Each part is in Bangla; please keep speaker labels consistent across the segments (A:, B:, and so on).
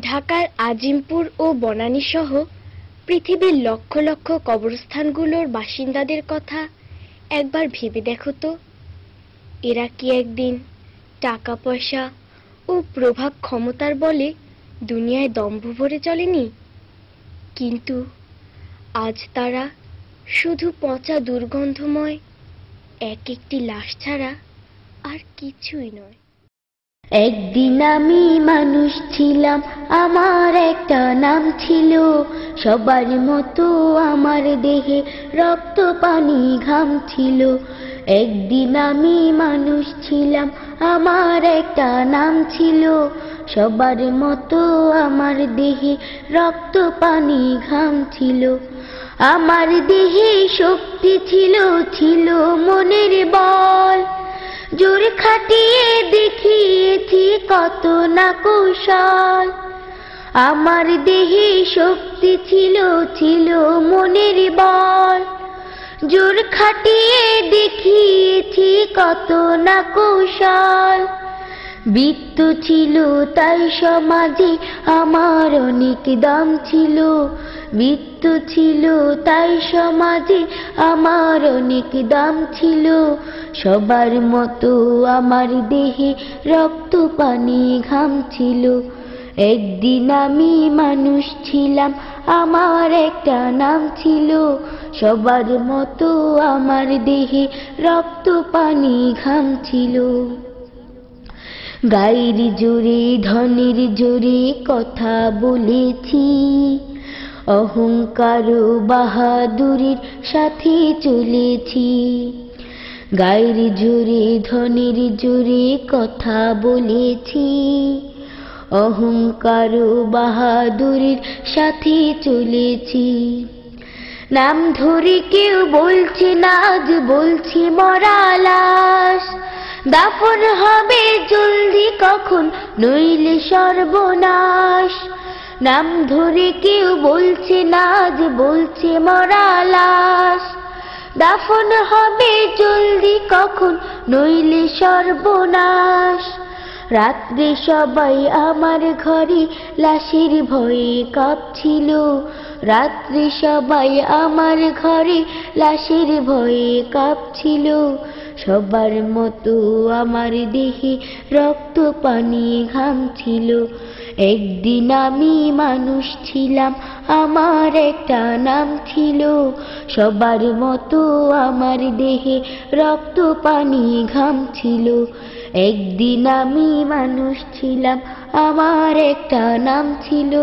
A: ঢাকার আজিমপুর ও বনানী সহ পৃথিবীর লক্ষ লক্ষ কবরস্থানগুলোর বাসিন্দাদের কথা একবার ভেবে দেখো তো। এরা কি একদিন টাকা পয়সা ও প্রভাব ক্ষমতার বলে দুনিয়ায় দম্ভ ভরে চলেনি? কিন্তু আজ তারা শুধু পচা দুর্গন্ধময় এক একটি লাশ ছাড়া আর কিছুই নয়।
B: একদিন আমি মানুষ ছিলাম, আমার একটা নাম ছিল। সবার মতো আমার দেহে রক্ত পানি ঘাম ছিল। একদিন আমি মানুষ ছিলাম, আমার একটা নাম ছিল। সবার মতো আমার দেহে রক্ত পানি ঘাম ছিল। আমার দেহে শক্তি ছিল, ছিল মনের বল। জোর খাটিয়ে দেখিয়েছি কত না কৌশল। আমার দেহে শক্তি ছিল, ছিল মনের বল। জোর খাটিয়ে দেখিয়েছি কত না কৌশল। বৃত্ত ছিল তাই সমাজে আমার অনেক দাম ছিল। বৃত্ত ছিল তাই সমাজে আমার অনেক দাম ছিল। সবার মতো আমার দেহে রক্ত পানি ঘাম ছিল। একদিন আমি মানুষ ছিলাম, আমার একটা নাম ছিল। সবার মতো আমার দেহে রক্ত পানি ঘাম ছিল। গায়ের জোরে ধনের জোরে কথা বলেছি, অহংকার ও বাহাদুরির সাথে চলেছি। গায়ের জোরে ধনের জোরে কথা বলেছি, অহংকার ও বাহাদুরির সাথে চলেছি। নাম ধরে কেউ বলছে না, আজ বলছি মরা লাশ। দাফন হবে জলদি কখন, নইলে সর্বনাশ। নাম ধরে কেউ বলছে না, আজ বলছে মরা লাশ। দাফন হবে জলদি কখন, নইলে সর্বনাশ। রাত্রে সবাই আমার ঘরে লাশের ভয়ে কাঁপছিল। রাত্রে সবাই আমার ঘরে লাশের ভয়ে কাঁপছিল। সবার মতো আমার দেহে রক্ত পানি ঘাম ছিল। একদিন আমি মানুষ ছিলাম, আমার একটা নাম ছিল। সবার মতো আমার দেহে রক্ত পানি ঘাম ছিল। একদিন আমি মানুষ ছিলাম, আমার একটা নাম ছিল।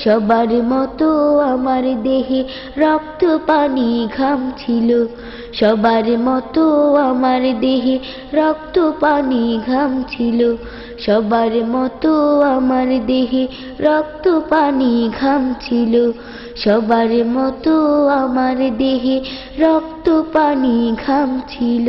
B: সবার মতো আমার দেহে রক্ত পানি ঘাম ছিল। সবার মতো আমার দেহে রক্ত পানি ঘাম ছিল। সবার মতো আমার দেহে রক্ত পানি ঘাম ছিল। সবার মতো আমার দেহে রক্ত পানি ঘাম ছিল।